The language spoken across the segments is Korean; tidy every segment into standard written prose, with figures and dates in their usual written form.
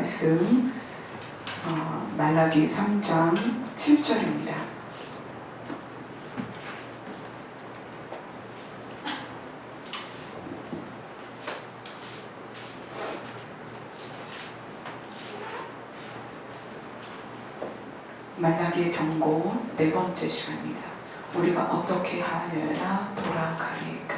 말씀 말라기 3장 7절입니다. 말라기의 경고 네 번째 시간입니다. 우리가 어떻게 하여야 돌아가리까?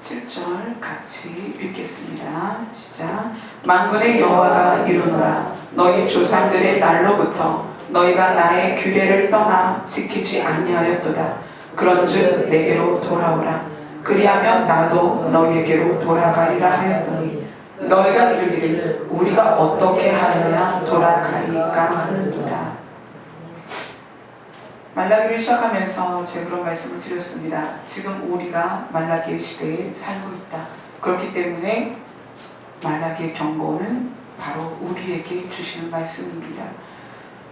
7절 같이 읽겠습니다. 시작. 만군의 여호와가 이르노라. 너희 조상들의 날로부터 너희가 나의 규례를 떠나 지키지 아니하였도다. 그런즉 내게로 돌아오라. 그리하면 나도 너희에게로 돌아가리라 하였더니 너희가 이르기를 우리가 어떻게 하여야 돌아가리까 하는도다. 말라기를 시작하면서 제가 그런 말씀을 드렸습니다. 지금 우리가 말라기의 시대에 살고 있다. 그렇기 때문에 말라기의 경고는 바로 우리에게 주시는 말씀입니다.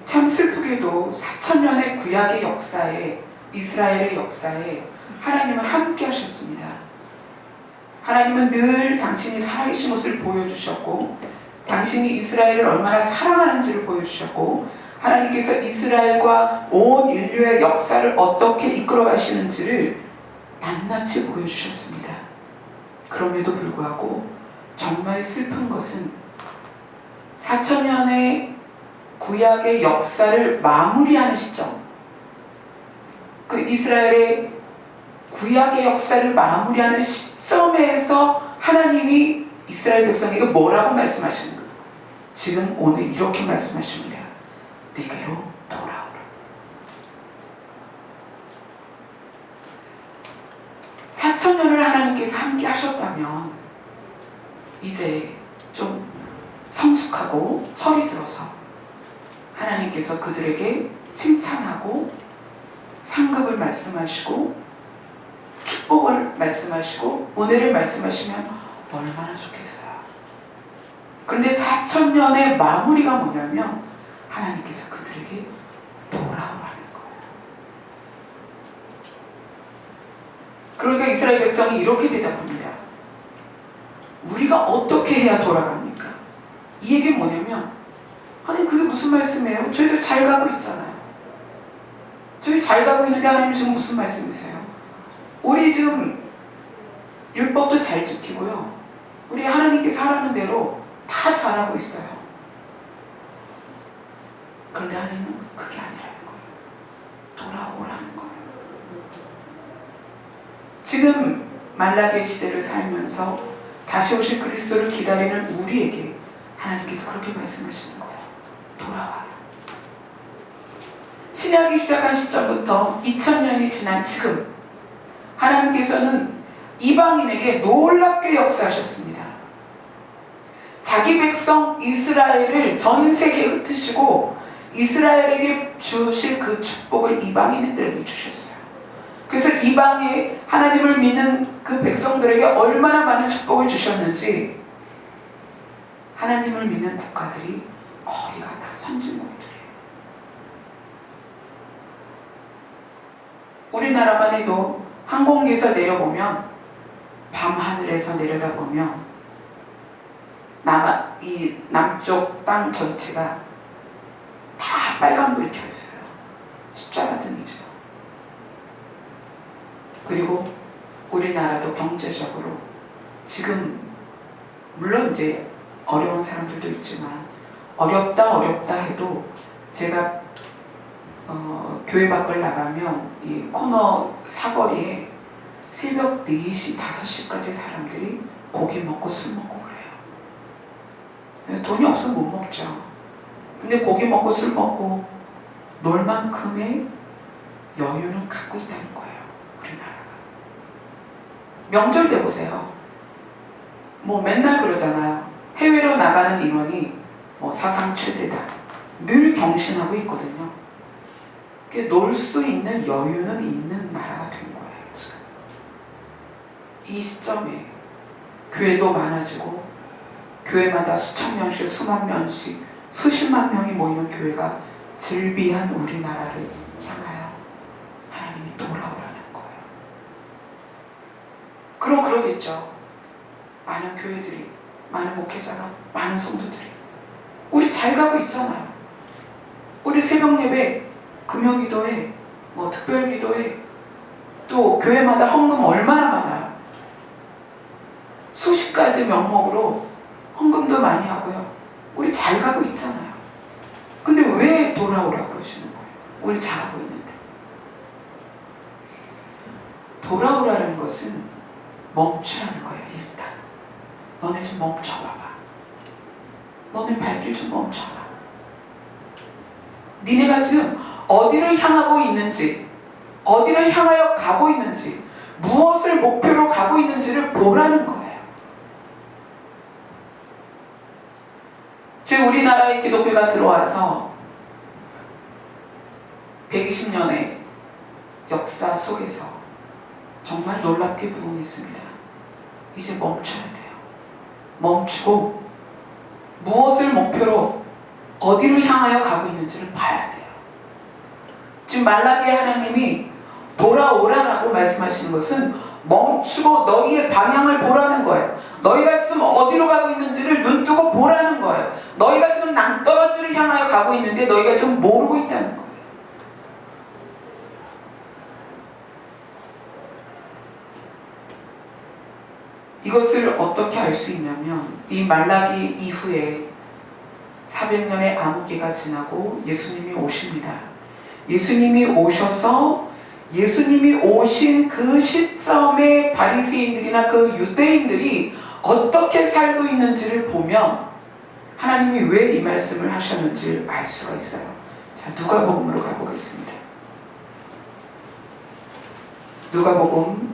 참 슬프게도 4,000년의 구약의 역사에, 이스라엘의 역사에 하나님은 함께 하셨습니다. 하나님은 늘 당신이 살아계신 것을 보여주셨고, 당신이 이스라엘을 얼마나 사랑하는지를 보여주셨고, 하나님께서 이스라엘과 온 인류의 역사를 어떻게 이끌어 가시는지를 낱낱이 보여주셨습니다. 그럼에도 불구하고 정말 슬픈 것은 4,000년의 구약의 역사를 마무리하는 시점, 그 이스라엘의 구약의 역사를 마무리하는 시점에서 하나님이 이스라엘 백성에게 뭐라고 말씀하시는 거예요? 지금 오늘 이렇게 말씀하십니다. 내게로 돌아오라. 사천년을 하나님께서 함께 하셨다면 이제 좀 성숙하고 철이 들어서 하나님께서 그들에게 칭찬하고 상급을 말씀하시고 축복을 말씀하시고 은혜를 말씀하시면 얼마나 좋겠어요. 그런데 4,000년의 마무리가 뭐냐면 하나님께서 그들에게 돌아오라는 거예요. 그러니까 이스라엘 백성이 이렇게 대답합니다. 우리가 어떻게 해야 돌아갑니까? 이 얘기는 뭐냐면, 하나님 그게 무슨 말씀이에요? 저희들 잘 가고 있잖아요. 저희 잘 가고 있는데 하나님 지금 무슨 말씀이세요? 우리 지금 율법도 잘 지키고요. 우리 하나님께서 하라는 대로 다 잘하고 있어요. 그런데 하나님은 그게 아니라는 거예요. 돌아오라는 거예요. 지금 말라기의 시대를 살면서 다시 오실 그리스도를 기다리는 우리에게 하나님께서 그렇게 말씀하시는 거예요. 돌아와라. 신약이 시작한 시점부터 2000년이 지난 지금 하나님께서는 이방인에게 놀랍게 역사하셨습니다. 자기 백성 이스라엘을 전 세계에 흩으시고 이스라엘에게 주실 그 축복을 이방인들에게 주셨어요. 그래서 이방의 하나님을 믿는 그 백성들에게 얼마나 많은 축복을 주셨는지 하나님을 믿는 국가들이 거의가 다 선진국들이에요. 우리나라만 해도 항공기에서 내려보면 밤하늘에서 내려다보면 이 남쪽 땅 전체가 다 빨간불이 켜있어요. 십자가 등이죠. 그리고 우리나라도 경제적으로 지금 물론 이제 어려운 사람들도 있지만 어렵다 해도 제가 교회 밖을 나가면 이 코너 사거리에 새벽 4시, 5시까지 사람들이 고기 먹고 술 먹고 그래요. 돈이 없으면 못 먹죠. 근데 고기 먹고 술 먹고 놀 만큼의 여유는 갖고 있다는 거예요. 우리나라가. 명절 때 보세요. 뭐 맨날 그러잖아요. 해외로 나가는 인원이 사상 최대다. 늘 경신하고 있거든요. 놀 수 있는 여유는 있는 나라가 된 거예요. 지금. 이 시점에 교회도 많아지고 교회마다 수천 명씩, 수만 명씩, 수십만 명이 모이는 교회가 즐비한 우리나라를 향하여 하나님이 돌아오라는 거예요. 그럼 그러겠죠. 많은 교회들이 많은 목회자가, 많은 성도들이. 우리 잘 가고 있잖아요. 우리 새벽 예배, 금요기도회, 특별기도회, 또 교회마다 헌금 얼마나 많아요. 수십 가지 명목으로 헌금도 많이 하고요. 우리 잘 가고 있잖아요. 근데 왜 돌아오라고 그러시는 거예요? 우리 잘하고 있는데. 돌아오라는 것은 멈추라는 거예요. 일단 너네 좀 멈춰봐봐. 너네 발길 좀 멈춰봐. 니네가 지금 어디를 향하고 있는지, 어디를 향하여 가고 있는지, 무엇을 목표로 가고 있는지를 보라는 거예요. 지금 우리나라에 기독교가 들어와서 120년의 역사 속에서 정말 놀랍게 부흥했습니다. 이제 멈춰야 돼요. 멈추고 무엇을 목표로 어디를 향하여 가고 있는지를 봐야 돼요. 지금 말라기의 하나님이 돌아오라라고 말씀하시는 것은 멈추고 너희의 방향을 보라는 거예요. 너희가 지금 어디로 가고 있는지를 눈뜨고 보라는 거예요. 너희가 지금 낭떠러지를 향하여 가고 있는데 너희가 지금 모르고 있다는 거예요. 이것을 어떻게 알 수 있냐면 이 말라기 이후에 400년의 암흑기가 지나고 예수님이 오십니다. 예수님이 오셔서 예수님이 오신 그 시점에 바리새인들이나 그 유대인들이 어떻게 살고 있는지를 보면 하나님이 왜 이 말씀을 하셨는지 알 수가 있어요. 자, 누가복음으로 가보겠습니다. 누가복음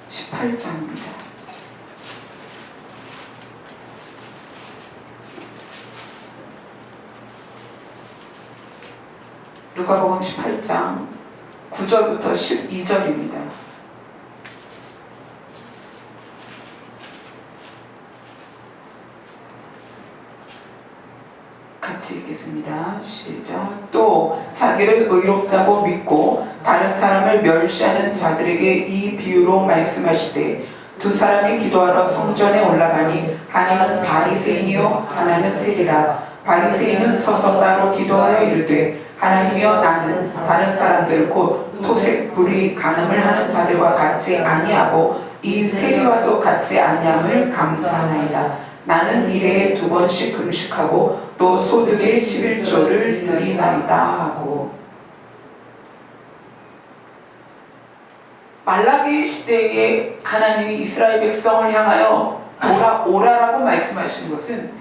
18장입니다. 누가복음 18장 9절부터 12절입니다. 같이 읽겠습니다. 시작. 또 자기를 의롭다고 믿고 다른 사람을 멸시하는 자들에게 이 비유로 말씀하시되 두 사람이 기도하러 성전에 올라가니 하나는 바리새인이요 하나는 세리라. 바리새인은 서서 따로 기도하여 이르되 하나님이여 나는 다른 사람들 곧 토색, 불의, 간음을 하는 자들과 같이 아니하고 이 세리와도 같이 아니함을 감사하나이다. 나는 일에 2번씩 금식하고 또 소득의 11조를 드리나이다 하고. 말라기 시대에 하나님이 이스라엘 백성을 향하여 돌아오라라고 말씀하시는 것은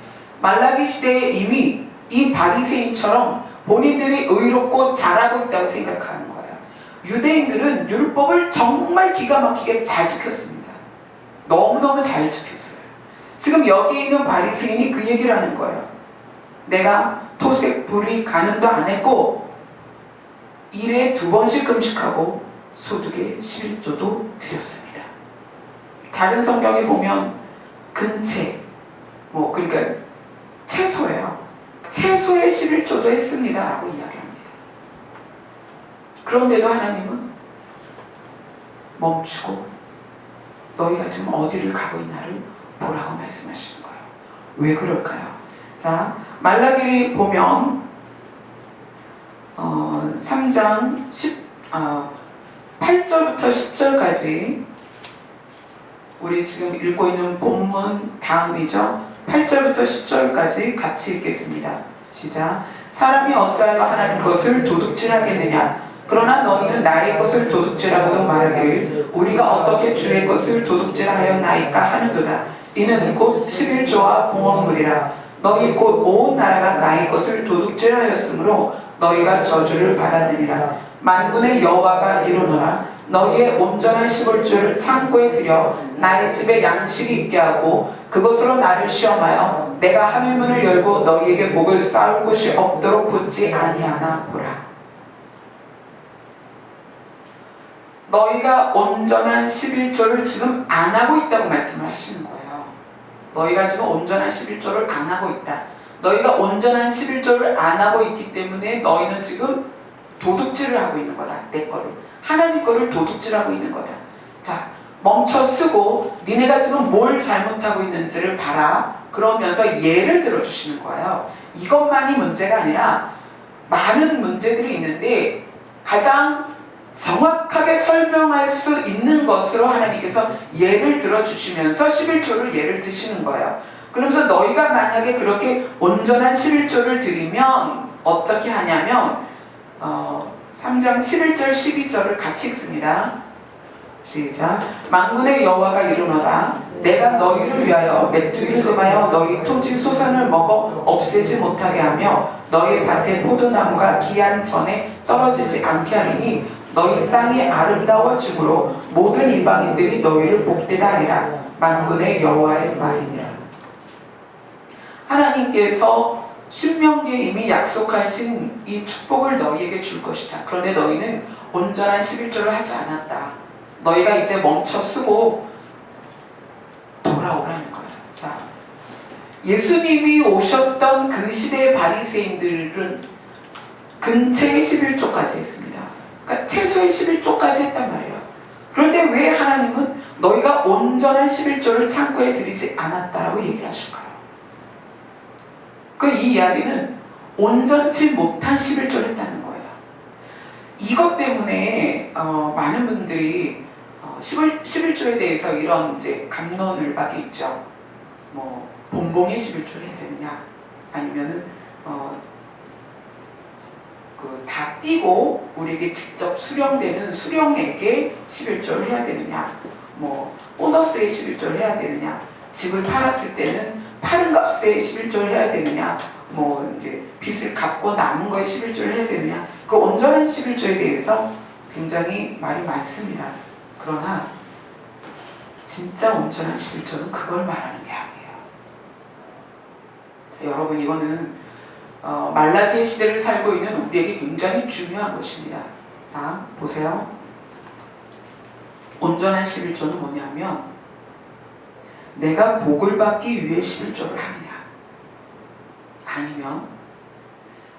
말라기 시대에 이미 이 바리새인처럼 본인들이 의롭고 잘하고 있다고 생각하는 거예요. 유대인들은 율법을 정말 기가 막히게 다 지켰습니다. 너무너무 잘 지켰어요. 지금 여기 있는 바리새인이 그 얘기를 하는 거예요. 내가 토색, 불의, 간음도 안 했고 일에 2번씩 금식하고 소득의 11조도 드렸습니다. 다른 성경에 보면 근체, 그러니까 채소예요. 채소의 11조도 했습니다 라고 이야기합니다. 그런데도 하나님은 멈추고 너희가 지금 어디를 가고 있나를 보라고 말씀하시는 거예요. 왜 그럴까요? 자, 말라기를 보면 3장 8절부터 10절까지 우리 지금 읽고 있는 본문 다음이죠. 8절부터 10절까지 같이 읽겠습니다. 시작. 사람이 어찌하여 하나님 것을 도둑질하겠느냐? 그러나 너희는 나의 것을 도둑질하고도 말하기를 우리가 어떻게 주의 것을 도둑질하였나이까 하는도다. 이는 곧 11조와 봉헌물이라. 너희 곧 온 나라가 나의 것을 도둑질하였으므로 너희가 저주를 받았느니라. 만군의 여호와가 이르노라. 너희의 온전한 11조를 창고에 들여 나의 집에 양식이 있게 하고 그것으로 나를 시험하여 내가 하늘문을 열고 너희에게 목을 쌓을 곳이 없도록 붙지 아니하나 보라. 너희가 온전한 11조를 지금 안 하고 있다고 말씀을 하시는 거예요. 너희가 지금 온전한 11조를 안 하고 있다. 너희가 온전한 11조를 안 하고 있기 때문에 너희는 지금 도둑질을 하고 있는 거다. 내 거를. 하나님 거를 도둑질하고 있는 거다. 자, 멈춰 쓰고 니네가 지금 뭘 잘못하고 있는지를 봐라. 그러면서 예를 들어주시는 거예요. 이것만이 문제가 아니라 많은 문제들이 있는데 가장 정확하게 설명할 수 있는 것으로 하나님께서 예를 들어주시면서 11조를 예를 드시는 거예요. 그러면서 너희가 만약에 그렇게 온전한 11조를 드리면 어떻게 하냐면 3장 11절 12절을 같이 읽습니다. 시작. 만군의 여호와가 이르노라 내가 너희를 위하여 메뚜기를 금하여 너희 토지 소산을 먹어 없애지 못하게 하며 너희 밭의 포도나무가 기한 전에 떨어지지 않게 하리니 너희 땅이 아름다워짐으로 모든 이방인들이 너희를 복되다 하리라. 만군의 여호와의 말이니라. 하나님께서 신명기에 이미 약속하신 이 축복을 너희에게 줄 것이다. 그런데 너희는 온전한 11조를 하지 않았다. 너희가 이제 멈춰 쓰고 돌아오라는 거예요. 자, 예수님이 오셨던 그 시대의 바리새인들은 근처의 11조까지 했습니다. 그러니까 최소의 11조까지 했단 말이에요. 그런데 왜 하나님은 너희가 온전한 11조를 창고에 드리지 않았다라고 얘기를 하신 거예요? 이 이야기는 온전치 못한 11조를 했다는 거예요. 이것 때문에 많은 분들이 11조에 대해서 이런 이제 갑론을박이 있죠. 뭐 본봉에 11조를 해야 되느냐, 아니면은 다 띄고 우리에게 직접 수령되는 수령에게 11조를 해야 되느냐, 뭐 보너스에 11조를 해야 되느냐, 집을 팔았을 때는 파는 값에 11조를 해야 되느냐, 뭐 이제 빚을 갚고 남은 거에 11조를 해야 되느냐, 그 온전한 11조에 대해서 굉장히 말이 많습니다. 그러나 진짜 온전한 11조는 그걸 말하는 게 아니에요. 자, 여러분, 이거는 말라기의 시대를 살고 있는 우리에게 굉장히 중요한 것입니다. 자, 보세요. 온전한 11조는 뭐냐면 내가 복을 받기 위해 11조를 하느냐, 아니면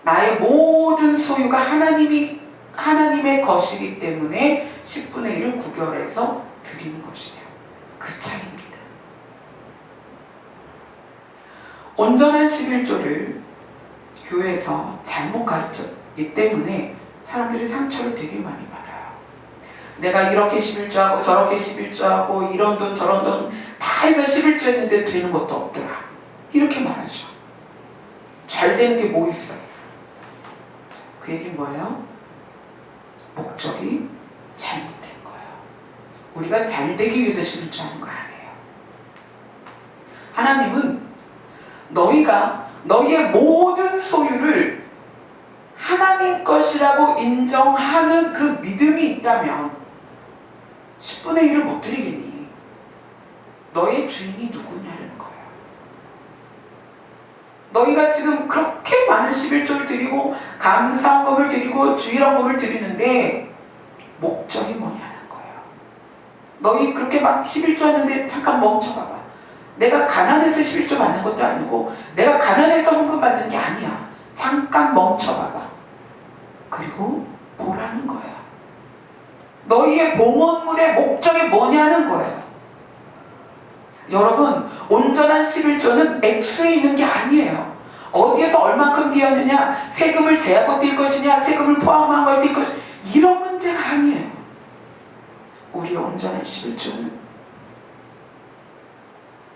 나의 모든 소유가 하나님의 것이기 때문에 10분의 1을 구별해서 드리는 것이냐, 그 차이입니다. 온전한 11조를 교회에서 잘못 가르쳤기 때문에 사람들이 상처를 되게 많이 받아요. 내가 이렇게 11조하고 저렇게 11조하고 이런 돈 저런 돈 다 해서 11조 했는데 되는 것도 없더라, 이렇게 말하죠. 잘 되는 게 뭐 있어요? 그 얘기는 뭐예요? 목적이 잘못된 거예요. 우리가 잘 되기 위해서 11조 하는 거 아니에요. 하나님은 너희가 너희의 모든 소유를 하나님 것이라고 인정하는 그 믿음이 있다면 10분의 1을 못 드리겠니? 너의 주인이 누구냐는 거예요. 너희가 지금 그렇게 많은 11조를 드리고 감사헌금을 드리고 주일헌금을 드리는데 목적이 뭐냐는 거예요. 너희 그렇게 막 11조 하는데 잠깐 멈춰봐봐. 내가 가난해서 11조 받는 것도 아니고 내가 가난해서 헌금 받는 게 아니야. 잠깐 멈춰봐봐. 그리고 보라는 거야. 너희의 봉헌물의 목적이 뭐냐는 거예요. 여러분, 온전한 11조는 액수에 있는 게 아니에요. 어디에서 얼만큼 띄었느냐, 세금을 제하고 뛸 것이냐, 세금을 포함한 걸 뛸 것이냐, 이런 문제가 아니에요. 우리의 온전한 11조는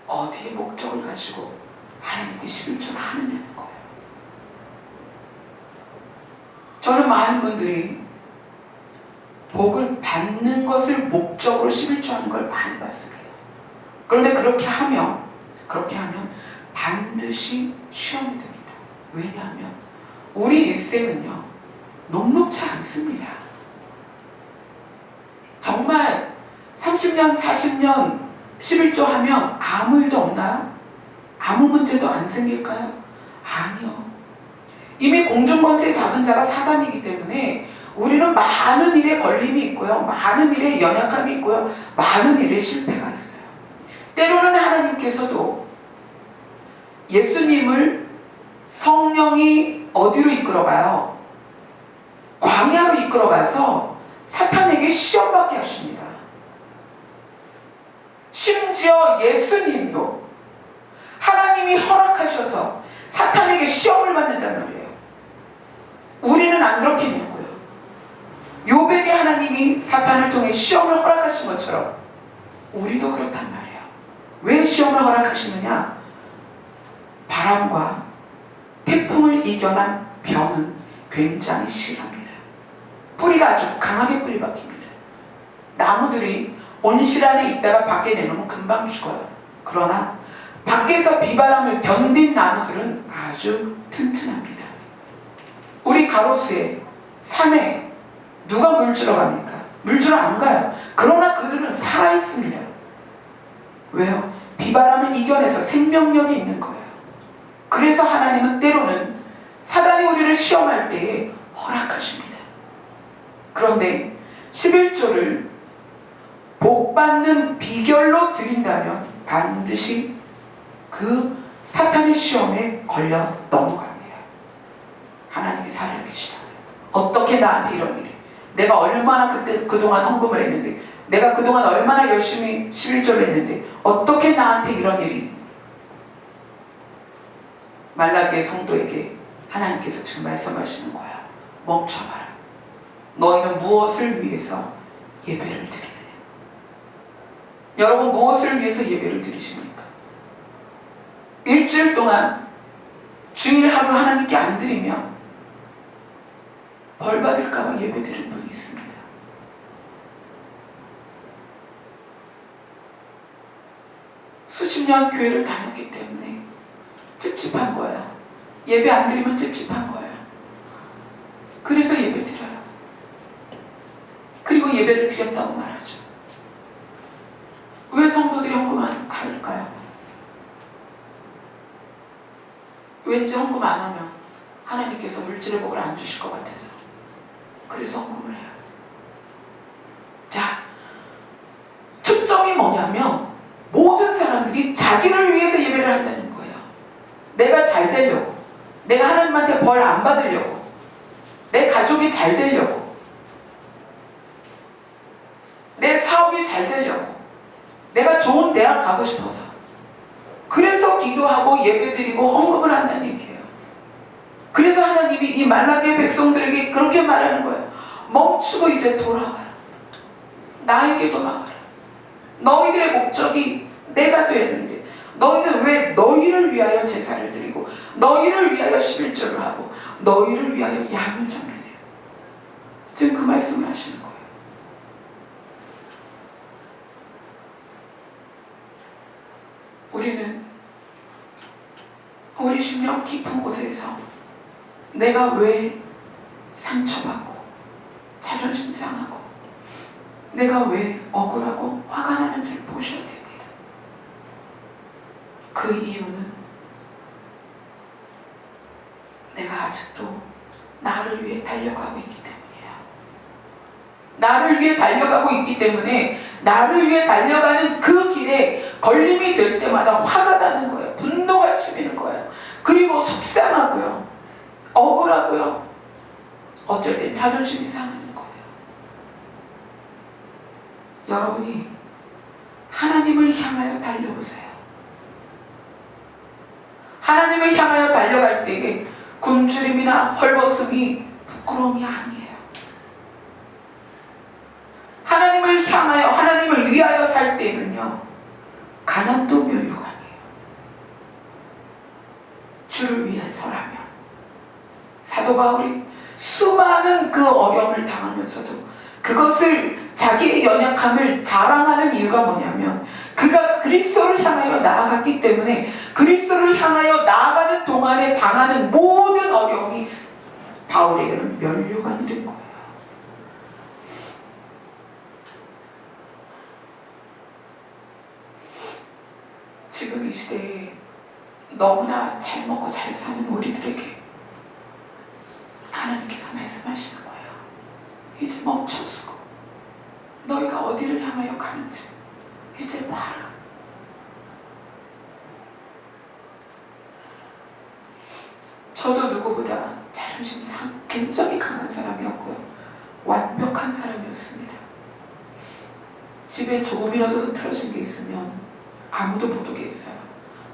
어디에 목적을 가지고 하나님께 11조를 하느냐는 거예요. 저는 많은 분들이 복을 받는 것을 목적으로 11조 하는 걸 많이 봤습니다. 그런데 그렇게 하면 반드시 시험이 듭니다. 왜냐하면 우리 일생은요, 녹록지 않습니다. 정말 30년, 40년 11조 하면 아무 일도 없나요? 아무 문제도 안 생길까요? 아니요. 이미 공중권세 잡은 자가 사단이기 때문에 우리는 많은 일에 걸림이 있고요, 많은 일에 연약함이 있고요, 많은 일에 실패가 있어요. 때로는 하나님께서도 예수님을 성령이 어디로 이끌어가요? 광야로 이끌어가서 사탄에게 시험받게 하십니다. 심지어 예수님도 하나님이 허락하셔서 사탄에게 시험을 받는단 말이에요. 우리는 안 그렇겠냐고요. 욥에게 하나님이 사탄을 통해 시험을 허락하신 것처럼 우리도 그렇단 말이에요. 왜 시험을 허락하시느냐? 바람과 태풍을 이겨난 벼는 굉장히 실합니다. 뿌리가 아주 강하게 뿌리 박힙니다. 나무들이 온실 안에 있다가 밖에 내놓으면 금방 죽어요. 그러나 밖에서 비바람을 견딘 나무들은 아주 튼튼합니다. 우리 가로수에, 산에 누가 물 주러 갑니까? 물 주러 안 가요. 그러나 그들은 살아있습니다. 왜요? 비바람을 이겨내서 생명력이 있는 거예요. 그래서 하나님은 때로는 사단이 우리를 시험할 때에 허락하십니다. 그런데 11조를 복받는 비결로 드린다면 반드시 그 사탄의 시험에 걸려 넘어갑니다. 하나님이 살아계시다면 어떻게 나한테 이런 일이, 내가 얼마나 그동안 헌금을 했는데, 내가 그동안 얼마나 열심히 11조를 했는데 어떻게 나한테 이런 일이. 말라기의 성도에게 하나님께서 지금 말씀하시는 거야. 멈춰봐라. 너희는 무엇을 위해서 예배를 드리느냐? 여러분, 무엇을 위해서 예배를 드리십니까? 일주일 동안 주일 하루 하나님께 안 드리면 벌 받을까봐 예배 드린 분이 있습니다. 수십 년 교회를 다녔기 때문에 찝찝한 거야. 예배 안 드리면 찝찝한 거야. 그래서 예배 드려요. 그리고 예배를 드렸다고 말하죠. 왜 성도들이 헌금 안 할까요? 왠지 헌금 안 하면 하나님께서 물질의 복을 안 주실 것 같아서. 그래서 헌금을 해요. 자, 초점이 뭐냐면 모든 사람들이 자기를 위해서 예배를 한다는 거예요. 내가 잘 되려고, 내가 하나님한테 벌 안 받으려고, 내 가족이 잘 되려고, 내 사업이 잘 되려고, 내가 좋은 대학 가고 싶어서, 그래서 기도하고 예배드리고 헌금을 한다는 얘기예요. 그래서 하나님이 이 말라기의 백성들에게 그렇게 말하는 거예요. 멈추고 이제 돌아와라. 나에게 돌아와라. 너희들의 목적이 내가 돼야 되는데 너희는 왜 너희를 위하여 제사를 드리고 너희를 위하여 11조를 하고 너희를 위하여 양을 잡느냐. 지금 그 말씀을 하시는 거예요. 우리는 우리 심령 깊은 곳에서 내가 왜 상처받고 자존심 상하고 내가 왜 억울하고 화가 나는지를 보셔야 됩니다. 그 이유는 내가 아직도 나를 위해 달려가고 있기 때문이에요. 나를 위해 달려가고 있기 때문에 나를 위해 달려가는 그 길에 걸림이 될 때마다 화가 나는 거예요. 분노가 치미는 거예요. 그리고 속상하고요. 억울하고요. 어쩔 땐 자존심이 상하는 거예요. 여러분이 하나님을 향하여 달려보세요. 하나님을 향하여 달려갈 때에 굶주림이나 헐벗음이 부끄러움이 아니에요. 하나님을 향하여 하나님을 위하여 살 때에는요 가난도 면류관이에요. 주를 위해서라면 사도 바울이 수많은 그 어려움을 당하면서도 그것을 자기의 연약함을 자랑하는 이유가 뭐냐면 그가 그리스도를 향하여 나아갔기 때문에 그리스도를 향하여 나아가는 동안에 당하는 모든 어려움이 바울에게는 면류관이 된 거예요. 지금 이 시대에 너무나 잘 먹고 잘 사는 우리들에게 하나님께서 말씀하시는 거예요. 이제 멈춰서고 너희가 어디를 향하여 가는지 이제 봐라. 저도 누구보다 자존심 굉장히 강한 사람이었고요. 완벽한 사람이었습니다. 집에 조금이라도 흐트러진 게 있으면 아무도 못 오게 했어요.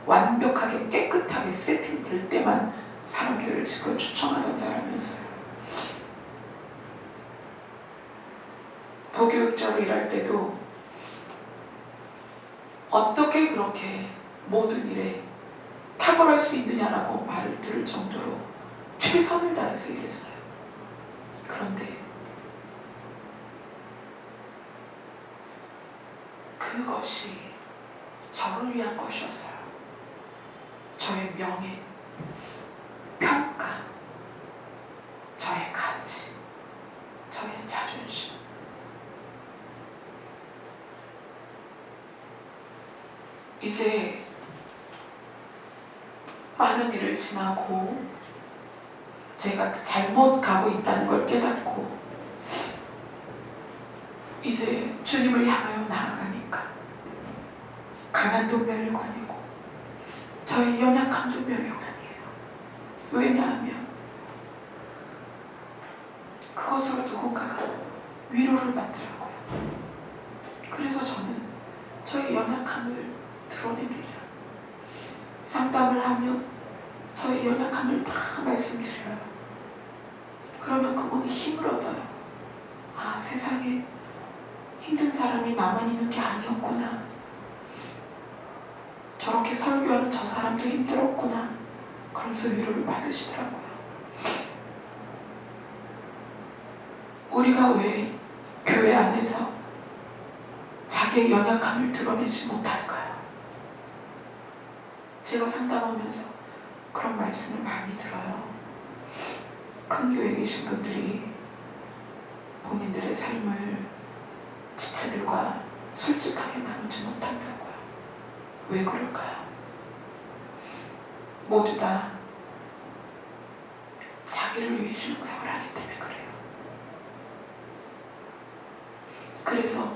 완벽하게 깨끗하게 세팅될 때만 사람들을 지금 초청하던 사람이었어요. 부교육자로 일할 때도 어떻게 그렇게 모든 일에 탁월할 수 있느냐라고 말을 들을 정도로 최선을 다해서 일했어요. 그런데 그것이 저를 위한 것이었어요. 저의 명예, 평가, 저의 가치, 저의 자존심. 이제 많은 일을 지나고 제가 잘못 가고 있다는 걸 깨닫고 이제 주님을 향하여 나아가니까 가난도 면류관이고 저의 연약함도 면류관이에요. 왜냐하면 그것으로 누군가가 위로를 받더라고요. 그래서 저는 저의 연약함을 드러냅니다. 상담을 하면 저의 연약함을 다 말씀드려요. 그러면 그분이 힘을 얻어요. 아, 세상에 힘든 사람이 나만 있는 게 아니었구나. 저렇게 설교하는 저 사람도 힘들었구나. 그러면서 위로를 받으시더라고요. 우리가 왜 교회 안에서 자기의 연약함을 드러내지 못할까요? 제가 상담하면서 그런 말씀을 많이 들어요. 큰 교회에 계신 분들이 본인들의 삶을 지체들과 솔직하게 나누지 못한다고요. 왜 그럴까요? 모두 다 자기를 위해 신앙생활을 하기 때문에 그래요. 그래서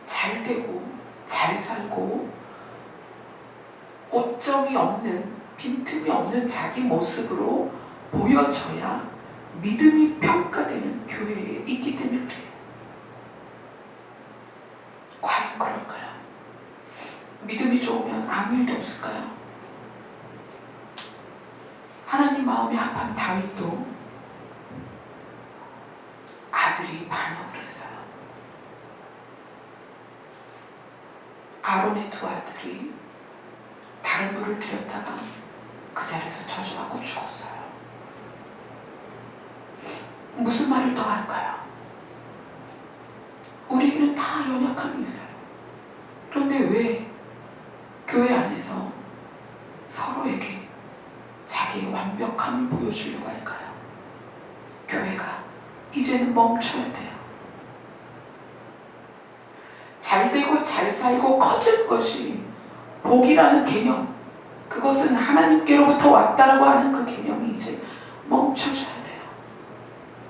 잘 되고 잘 살고 오점이 없는, 빈틈이 없는 자기 모습으로 보여져야 믿음이 평가되는 교회에 있기 때문에 그래요. 과연 그럴까요? 믿음이 좋으면 아무 일도 없을까요? 하나님 마음에 합한 다윗도 아들이 반역을 했어요. 아론의 두 아들이 다른 불을 들였다가 그 자리에서 저주하고 죽었어요. 무슨 말을 더 할까요? 우리에게는 다 연약함이 있어요. 그런데 왜 교회 안에서 서로에게 자기의 완벽함을 보여주려고 할까요? 교회가 이제는 멈춰야 돼요. 잘 되고 잘 살고 커지는 것이 복이라는 개념, 그것은 하나님께로부터 왔다라고 하는 그 개념이 이제 멈춰져야 돼요.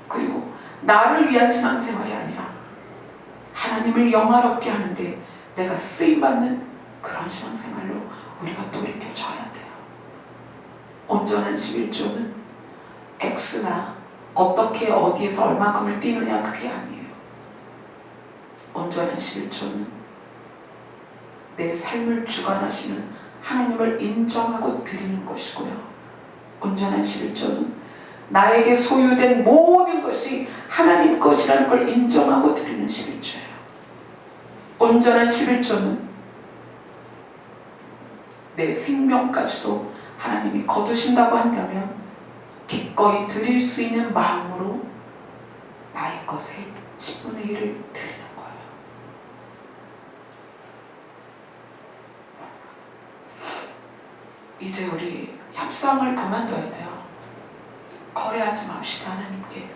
그리고 나를 위한 신앙생활이 아니라 하나님을 영화롭게 하는데 내가 쓰임받는 그런 신앙생활로 우리가 돌이켜져야 돼요. 온전한 11조는 X나 어떻게 어디에서 얼만큼을 띄느냐 그게 아니에요. 온전한 11조는 내 삶을 주관하시는 하나님을 인정하고 드리는 것이고요. 온전한 11조는 나에게 소유된 모든 것이 하나님 것이라는 걸 인정하고 드리는 11조예요. 온전한 11조는 내 생명까지도 하나님이 거두신다고 한다면 기꺼이 드릴 수 있는 마음으로 나의 것의 10분의 1을 드리는 거예요. 이제 우리 협상을 그만둬야 돼요. 거래하지 맙시다. 하나님께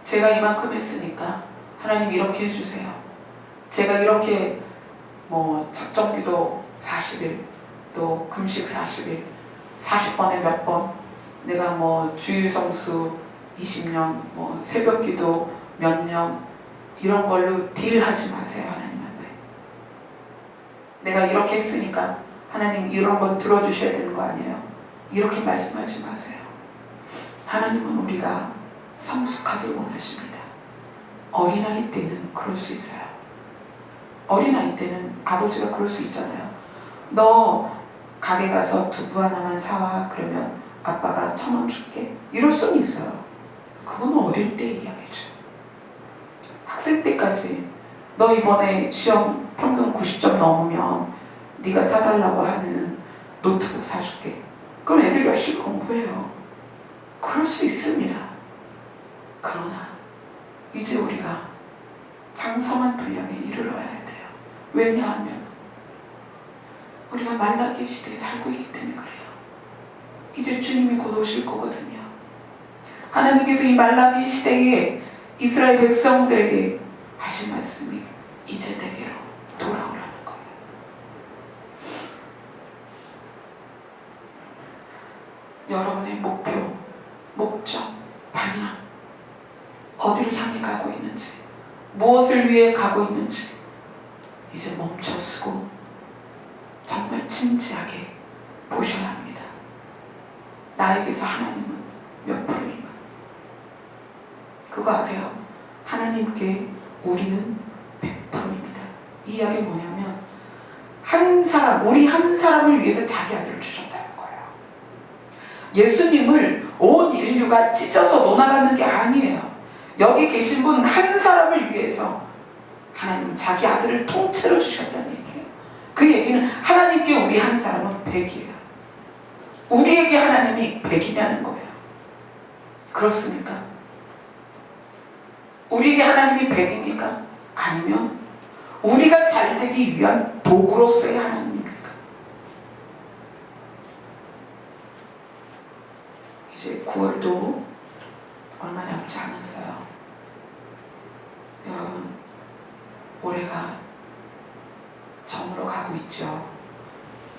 제가 이만큼 했으니까 하나님 이렇게 해주세요. 제가 이렇게 작정기도 40일 또 금식 40일 40번에 몇 번 내가 주일성수 20년 새벽기도 몇 년 이런 걸로 딜하지 마세요. 하나님한테 내가 이렇게 했으니까 하나님 이런 건 들어주셔야 되는 거 아니에요? 이렇게 말씀하지 마세요. 하나님은 우리가 성숙하길 원하십니다. 어린아이 때는 그럴 수 있어요. 어린아이 때는 아버지가 그럴 수 있잖아요. 너 가게 가서 두부 하나만 사와. 그러면 아빠가 1,000원 줄게. 이럴 수는 있어요. 그건 어릴 때 이야기죠. 학생 때까지 너 이번에 시험 평균 90점 넘으면 네가 사달라고 하는 노트북 사줄게. 그럼 애들 열심히 공부해요. 그럴 수 있습니다. 그러나 이제 우리가 장성한 분량에 이르러야 돼요. 왜냐하면 우리가 말라기 시대에 살고 있기 때문에 그래요. 이제 주님이 곧 오실 거거든요. 하나님께서 이 말라기 시대에 이스라엘 백성들에게 하신 말씀이 이제 내게로 돌아오라는 거예요. 여러분의 목표, 목적, 방향, 어디를 향해 가고 있는지, 무엇을 위해 가고 있는지 이제 멈춰서고 정말 진지하게 보셔야 합니다. 나에게서 하나님은 몇 프로인가? 그거 아세요? 하나님께 우리는 100%입니다. 이 이야기 뭐냐면 우리 한 사람을 위해서 자기 아들을 주셨다는 거예요. 예수님을 온 인류가 찢어서 논아가는 게 아니에요. 여기 계신 분 한 사람을 위해서 하나님은 자기 아들을 통째로 주셨다는 얘기예요. 그 얘기는 하나님께 우리 한 사람은 100이에요. 우리에게 하나님이 100이냐는 거예요. 그렇습니까? 우리에게 하나님이 100입니까? 아니면 우리가 잘되기 위한 도구로서의 하나님입니까? 이제 9월도 얼마 남지 않았어요. 여러분, 올해가 저물어 가고 있죠.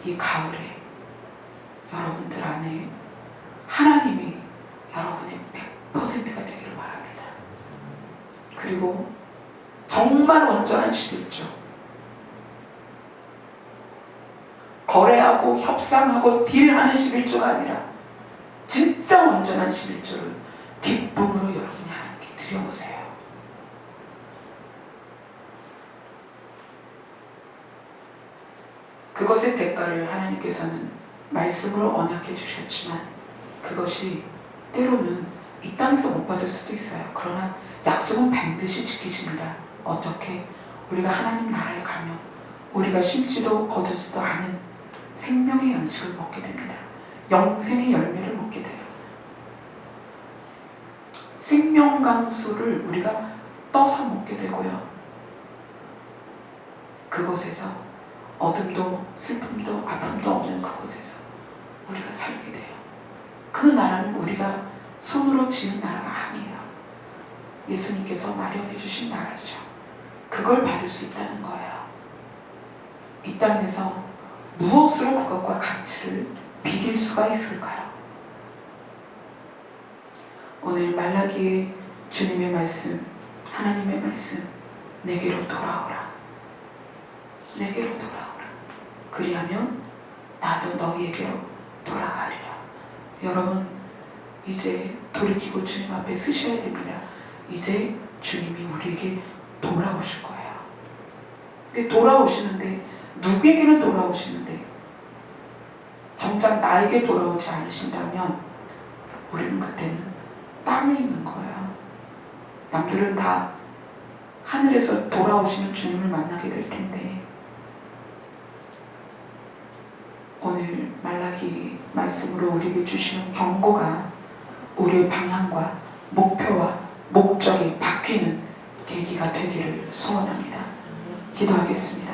이 가을에 여러분들 안에 하나님이 여러분의 100%가 되기를 바랍니다. 그리고 정말 온전한 11조, 거래하고 협상하고 딜하는 11조가 아니라 진짜 온전한 11조를 기쁨으로 여러분이 하나님께 드려보세요. 그것의 대가를 하나님께서는 말씀으로 언약해 주셨지만 그것이 때로는 이 땅에서 못 받을 수도 있어요. 그러나 약속은 반드시 지키십니다. 어떻게? 우리가 하나님 나라에 가면 우리가 심지도 거두지도 않은 생명의 양식을 먹게 됩니다. 영생의 열매를 먹게 돼요. 생명강수를 우리가 떠서 먹게 되고요. 그곳에서 어둠도 슬픔도 아픔도 없는 그곳에서 우리가 살게 돼요. 그 나라는 우리가 손으로 지은 나라가 아니에요. 예수님께서 마련해 주신 나라죠. 그걸 받을 수 있다는 거예요. 이 땅에서 무엇으로 그것과 가치를 비길 수가 있을까요? 오늘 말라기의 주님의 말씀, 하나님의 말씀, 내게로 돌아오라. 내게로 돌아오라. 그리하면 나도 너희에게로 돌아가리라. 여러분, 이제 돌이키고 주님 앞에 서셔야 됩니다. 이제 주님이 우리에게 돌아오실 거예요. 근데 돌아오시는데 누구에게는 돌아오시는데 정작 나에게 돌아오지 않으신다면 우리는 그때는 땅에 있는 거예요. 남들은 다 하늘에서 돌아오시는 주님을 만나게 될 텐데 오늘 말라기 말씀으로 우리에게 주시는 경고가 우리의 방향과 목표와 목적이 바뀌는 계기가 되기를 소원합니다. 기도하겠습니다.